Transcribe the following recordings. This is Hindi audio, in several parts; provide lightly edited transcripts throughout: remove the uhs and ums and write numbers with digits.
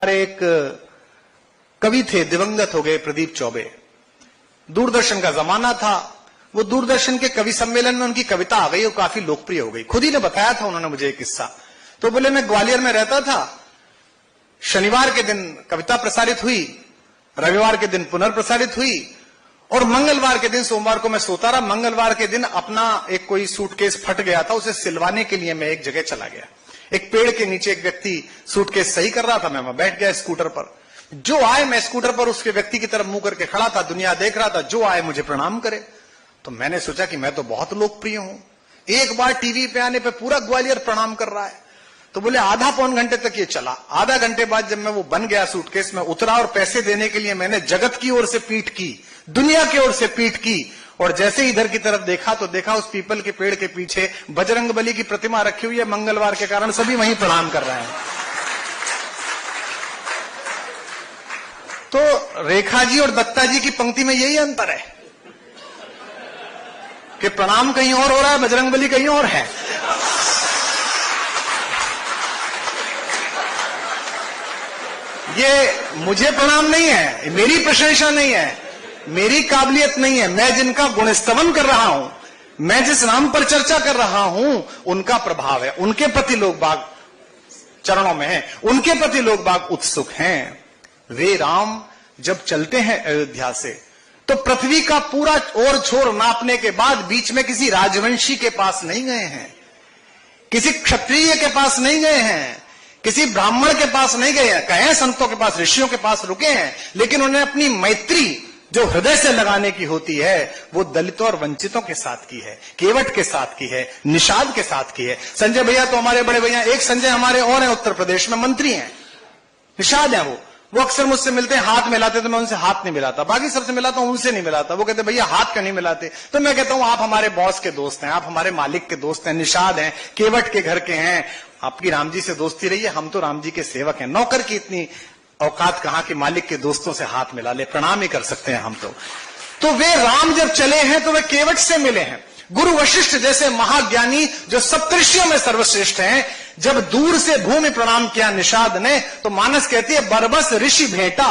एक कवि थे, दिवंगत हो गए, प्रदीप चौबे। दूरदर्शन का जमाना था। वो दूरदर्शन के कवि सम्मेलन में उनकी कविता आ गई और काफी लोकप्रिय हो गई। खुद ही ने बताया था उन्होंने मुझे एक किस्सा। तो बोले मैं ग्वालियर में रहता था, शनिवार के दिन कविता प्रसारित हुई, रविवार के दिन पुनर्प्रसारित हुई और मंगलवार के दिन, सोमवार को मैं सोता रहा, मंगलवार के दिन अपना एक कोई सूटकेस फट गया था, उसे सिलवाने के लिए मैं एक जगह चला गया। एक पेड़ के नीचे एक व्यक्ति सूटकेस सही कर रहा था, मैं वहां बैठ गया स्कूटर पर। जो आए, मैं स्कूटर पर उसके व्यक्ति की तरफ मुंह करके खड़ा था, दुनिया देख रहा था, जो आए मुझे प्रणाम करे। तो मैंने सोचा कि मैं तो बहुत लोकप्रिय हूं, एक बार टीवी पे आने पे पूरा ग्वालियर प्रणाम कर रहा है। तो बोले आधा पौन घंटे तक ये चला। आधा घंटे बाद जब मैं वो बन गया सूटकेस, में उतरा और पैसे देने के लिए मैंने जगत की ओर से पीठ की, दुनिया की ओर से पीठ की, और जैसे इधर की तरफ देखा तो देखा उस पीपल के पेड़ के पीछे बजरंगबली की प्रतिमा रखी हुई है। मंगलवार के कारण सभी वहीं प्रणाम कर रहे हैं। तो रेखा जी और दत्ता जी की पंक्ति में यही अंतर है कि प्रणाम कहीं और हो रहा है, बजरंगबली कहीं और है। ये मुझे प्रणाम नहीं है, मेरी प्रशंसा नहीं है, मेरी काबिलियत नहीं है। मैं जिनका गुणस्तवन कर रहा हूं, मैं जिस नाम पर चर्चा कर रहा हूं, उनका प्रभाव है, उनके प्रति लोग बाग चरणों में हैं, उनके प्रति लोग बाग उत्सुक हैं। वे राम जब चलते हैं अयोध्या से तो पृथ्वी का पूरा ओर छोर नापने के बाद बीच में किसी राजवंशी के पास नहीं गए हैं, किसी क्षत्रिय के पास नहीं गए हैं, किसी ब्राह्मण के पास नहीं गए हैं, कहे संतों के पास, ऋषियों के पास रुके हैं, लेकिन उन्हें अपनी मैत्री जो हृदय से लगाने की होती है वो दलितों और वंचितों के साथ की है, केवट के साथ की है, निषाद के साथ की है। संजय भैया तो हमारे बड़े भैया, एक संजय हमारे और हैं, उत्तर प्रदेश में मंत्री हैं, निषाद हैं। वो अक्सर मुझसे मिलते हैं, हाथ मिलाते तो मैं उनसे हाथ नहीं मिलाता, बाकी सबसे मिलाता हूं, उनसे नहीं मिलाता। वो कहते भैया हाथ क्यों नहीं मिलाते? तो मैं कहता हूं आप हमारे बॉस के दोस्त हैं, आप हमारे मालिक के दोस्त हैं, निषाद हैं, केवट के घर के हैं, आपकी राम जी से दोस्ती रही है, हम तो राम जी के सेवक हैं। नौकर की इतनी औकात कहां कि मालिक के दोस्तों से हाथ मिला ले, प्रणाम ही कर सकते हैं हम तो वे राम जब चले हैं तो वे केवट से मिले हैं। गुरु वशिष्ठ जैसे महाज्ञानी जो सप्तऋषियों में सर्वश्रेष्ठ हैं, जब दूर से भूमि प्रणाम किया निषाद ने, तो मानस कहती है बरबस ऋषि भेंटा,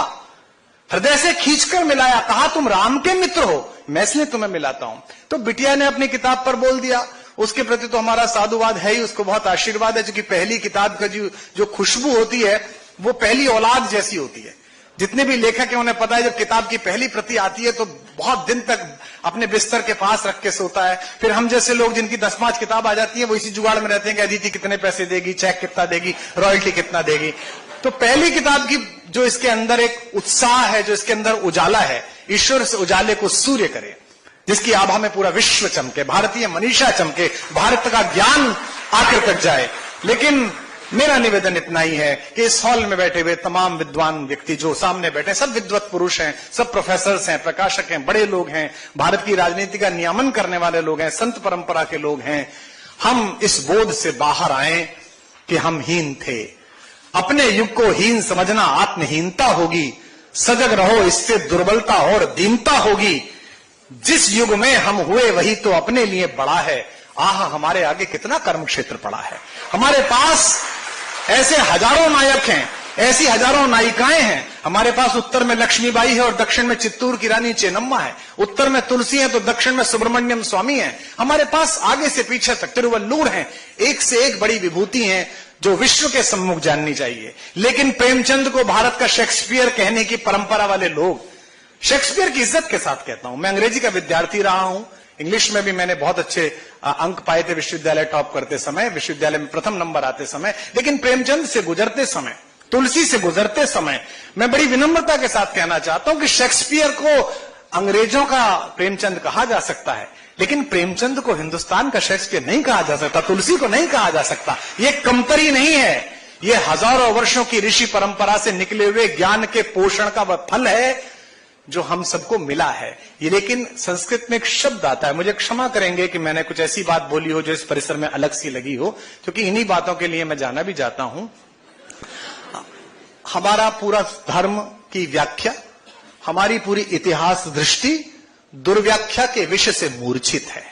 हृदय से खींचकर मिलाया, कहा तुम राम के मित्र हो, मैं इसलिए तुम्हें मिलाता हूं। तो बिटिया ने अपनी किताब पर बोल दिया, उसके प्रति तो हमारा साधुवाद है ही, उसको बहुत आशीर्वाद है, क्योंकि पहली किताब का जो खुशबू होती है वो पहली औलाद जैसी होती है। जितने भी लेखक हैं उन्हें पता है, जब किताब की पहली प्रति आती है तो बहुत दिन तक अपने बिस्तर के पास रख के सोता है। फिर हम जैसे लोग जिनकी 10-5 किताब आ जाती है वो इसी जुगाड़ में रहते हैं कि अदिति कितने पैसे देगी, चेक कितना देगी, रॉयल्टी कितना देगी। तो पहली किताब की जो इसके अंदर एक उत्साह है, जो इसके अंदर उजाला है, ईश्वर से उजाले को सूर्य करे, जिसकी आभा में पूरा विश्व चमके, भारतीय मनीषा चमके, भारत का ज्ञान आखिर तक जाए। लेकिन मेरा निवेदन इतना ही है कि इस हॉल में बैठे हुए तमाम विद्वान व्यक्ति जो सामने बैठे, सब विद्वत पुरुष हैं, सब प्रोफेसर्स हैं, प्रकाशक हैं, बड़े लोग हैं, भारत की राजनीति का नियमन करने वाले लोग हैं, संत परंपरा के लोग हैं। हम इस बोध से बाहर आए कि हम हीन थे। अपने युग को हीन समझना आत्महीनता होगी। सजग रहो, इससे दुर्बलता और दीनता होगी। जिस युग में हम हुए वही तो अपने लिए बड़ा है। आह, हमारे आगे कितना कर्म क्षेत्र पड़ा है। हमारे पास ऐसे हजारों नायक हैं, ऐसी हजारों नायिकाएं हैं। हमारे पास उत्तर में लक्ष्मीबाई है और दक्षिण में चित्तूर की रानी चेन्नम्मा है। उत्तर में तुलसी है तो दक्षिण में सुब्रमण्यम स्वामी है। हमारे पास आगे से पीछे तक तिरुवल्लुर हैं। एक से एक बड़ी विभूति हैं जो विश्व के सम्मुख जाननी चाहिए। लेकिन प्रेमचंद को भारत का शेक्सपियर कहने की परंपरा वाले लोग, शेक्सपियर की इज्जत के साथ कहता हूं, मैं अंग्रेजी का विद्यार्थी रहा हूं, इंग्लिश में भी मैंने बहुत अच्छे अंक पाए थे विश्वविद्यालय टॉप करते समय, विश्वविद्यालय में प्रथम नंबर आते समय। लेकिन प्रेमचंद से गुजरते समय, तुलसी से गुजरते समय मैं बड़ी विनम्रता के साथ कहना चाहता हूं कि शेक्सपियर को अंग्रेजों का प्रेमचंद कहा जा सकता है, लेकिन प्रेमचंद को हिंदुस्तान का शेक्सपियर नहीं कहा जा सकता, तुलसी को नहीं कहा जा सकता। ये कमतरी नहीं है, ये हजारों वर्षों की ऋषि परंपरा से निकले हुए ज्ञान के पोषण का वह फल है जो हम सबको मिला है। ये लेकिन संस्कृत में एक शब्द आता है, मुझे क्षमा करेंगे कि मैंने कुछ ऐसी बात बोली हो जो इस परिसर में अलग सी लगी हो, क्योंकि इन्हीं बातों के लिए मैं जाना भी चाहता हूं। हमारा पूरा धर्म की व्याख्या, हमारी पूरी इतिहास दृष्टि दुर्व्याख्या के विषय से मूर्छित है।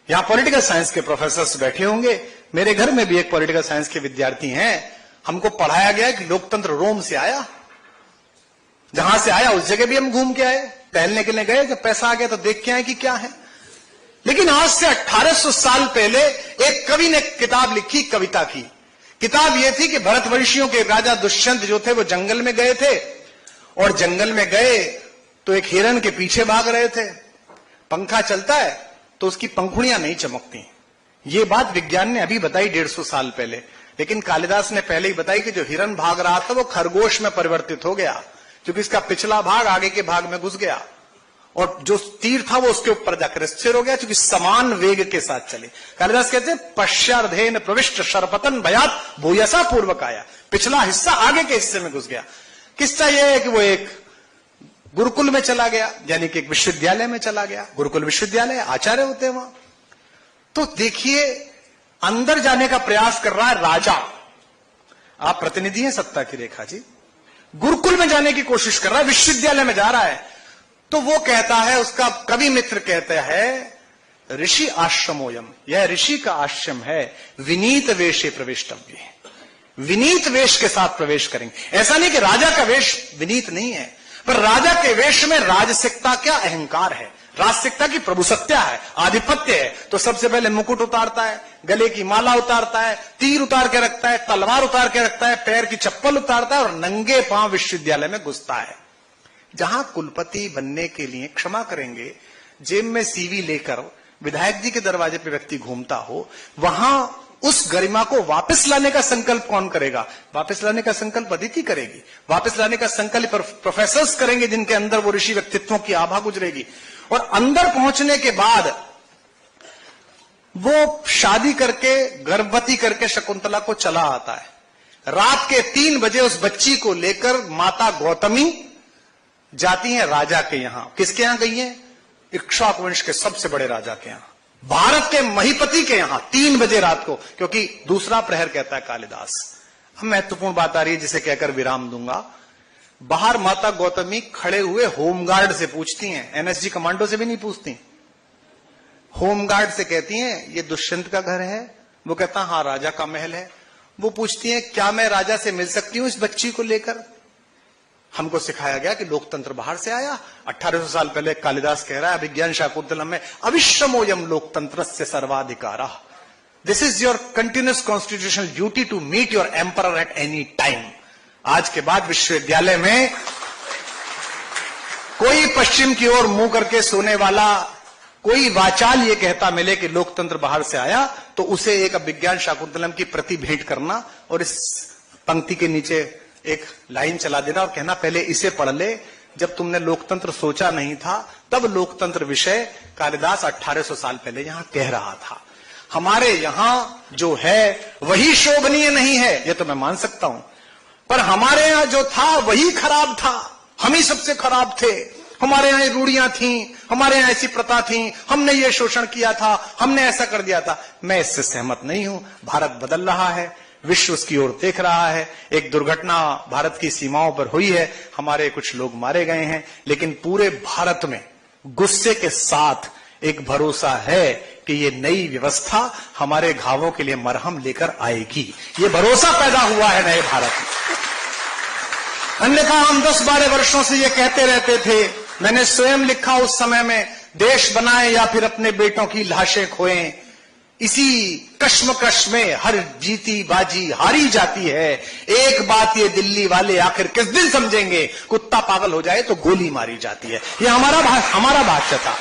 यहां पॉलिटिकल साइंस के प्रोफेसर्स बैठे होंगे, मेरे घर में भी एक पॉलिटिकल साइंस के विद्यार्थी हैं। हमको पढ़ाया गया कि लोकतंत्र रोम से आया, जहां से आया उस जगह भी हम घूम के आए, टहलने के लिए गए, जब पैसा आ गया तो देख के आए कि क्या है। लेकिन आज से 1800 साल पहले एक कवि ने किताब लिखी, कविता की किताब यह थी कि भरतवंशियों के राजा दुष्यंत जो थे वो जंगल में गए थे, और जंगल में गए तो एक हिरण के पीछे भाग रहे थे। पंखा चलता है तो उसकी पंखुड़ियां नहीं चमकती। ये बात विज्ञान ने अभी बताई 150 साल पहले, लेकिन कालिदास ने पहले ही बताई कि जो हिरण भाग रहा था वो खरगोश में परिवर्तित हो गया, क्योंकि इसका पिछला भाग आगे के भाग में घुस गया, और जो तीर था वो उसके ऊपर जाकर स्थिर हो गया, क्योंकि समान वेग के साथ चले। कालिदास कहते हैं पश्चार्धेन प्रविष्ट शरपतन भयात भूयसा पूर्वक आया, पिछला हिस्सा आगे के हिस्से में घुस गया। किस्सा यह है कि वो एक गुरुकुल में चला गया, यानी कि एक विश्वविद्यालय में चला गया। गुरुकुल विश्वविद्यालय, आचार्य होते हैं वहां। तो देखिए, अंदर जाने का प्रयास कर रहा है राजा, आप प्रतिनिधि हैं सत्ता की रेखा जी, गुरुकुल में जाने की कोशिश कर रहा है, विश्वविद्यालय में जा रहा है। तो वो कहता है, उसका कवि मित्र कहता है, ऋषि आश्रमोयम, यह ऋषि का आश्रम है, विनीत वेशे प्रविष्टव्य, विनीत वेश के साथ प्रवेश करेंगे। ऐसा नहीं कि राजा का वेश विनीत नहीं है, पर राजा के वेश में राजसिकता क्या अहंकार है, राजसिकता की प्रभुसत्ता है, आधिपत्य है। तो सबसे पहले मुकुट उतारता है, गले की माला उतारता है, तीर उतार के रखता है, तलवार उतार के रखता है, पैर की चप्पल उतारता है और नंगे पांव विश्वविद्यालय में घुसता है। जहां कुलपति बनने के लिए, क्षमा करेंगे, जेब में सीवी लेकर विधायक जी के दरवाजे पे व्यक्ति घूमता हो, वहां उस गरिमा को वापस लाने का संकल्प कौन करेगा? वापस लाने का संकल्प अदिति करेगी, वापस लाने का संकल्प प्रोफेसर्स करेंगे, जिनके अंदर वो ऋषि व्यक्तित्वों की आभा गुजरेगी। और अंदर पहुंचने के बाद वो शादी करके, गर्भवती करके शकुंतला को चला आता है। रात के 3 बजे उस बच्ची को लेकर माता गौतमी जाती हैं राजा के यहां। किसके यहां गई हैं? इक्ष्वाकु वंश के सबसे बड़े राजा के यहां, भारत के महीपति के यहां, 3 बजे रात को, क्योंकि दूसरा प्रहर कहता है कालिदास। हम महत्वपूर्ण बात आ रही है जिसे कहकर विराम दूंगा। बाहर माता गौतमी खड़े हुए होमगार्ड से पूछती हैं, एनएसजी कमांडो से भी नहीं पूछती, होमगार्ड से कहती हैं, ये दुष्यंत का घर है? वो कहता हाँ, राजा का महल है। वो पूछती हैं, क्या मैं राजा से मिल सकती हूं इस बच्ची को लेकर? हमको सिखाया गया कि लोकतंत्र बाहर से आया। 1800 साल पहले कालिदास कह रहा है अभिज्ञान शाकुंतलम में, अविश्रमोयम लोकतंत्रस्य सर्वाधिकारः, this is your continuous constitutional duty to meet your emperor at any time. आज के बाद विश्वविद्यालय में कोई पश्चिम की ओर मुंह करके सोने वाला, कोई वाचाल ये कहता मिले कि लोकतंत्र बाहर से आया, तो उसे एक अभिज्ञान शाकुंतलम की प्रति भेंट करना और इस पंक्ति के नीचे एक लाइन चला देना और कहना, पहले इसे पढ़ ले, जब तुमने लोकतंत्र सोचा नहीं था तब लोकतंत्र विषय कालिदास 1800 साल पहले यहां कह रहा था। हमारे यहां जो है वही शोभनीय नहीं है, यह तो मैं मान सकता हूं, पर हमारे यहां जो था वही खराब था। हम ही सबसे खराब थे। हमारे यहां रूढ़ियां थी, हमारे यहां ऐसी प्रथा थी, हमने ये शोषण किया था, हमने ऐसा कर दिया था। मैं इससे सहमत नहीं हूं। भारत बदल रहा है, विश्व उसकी ओर देख रहा है। एक दुर्घटना भारत की सीमाओं पर हुई है, हमारे कुछ लोग मारे गए हैं, लेकिन पूरे भारत में गुस्से के साथ एक भरोसा है कि ये नई व्यवस्था हमारे घावों के लिए मरहम लेकर आएगी। ये भरोसा पैदा हुआ है नए भारत में। अन्यथा हम 10-12 वर्षों से ये कहते रहते थे, मैंने स्वयं लिखा उस समय में, देश बनाएं या फिर अपने बेटों की लाशें खोएं। इसी कश्मकश में हर जीती बाजी हारी जाती है। एक बात ये दिल्ली वाले आखिर किस दिन समझेंगे, कुत्ता पागल हो जाए तो गोली मारी जाती है। ये हमारा भाष्य था।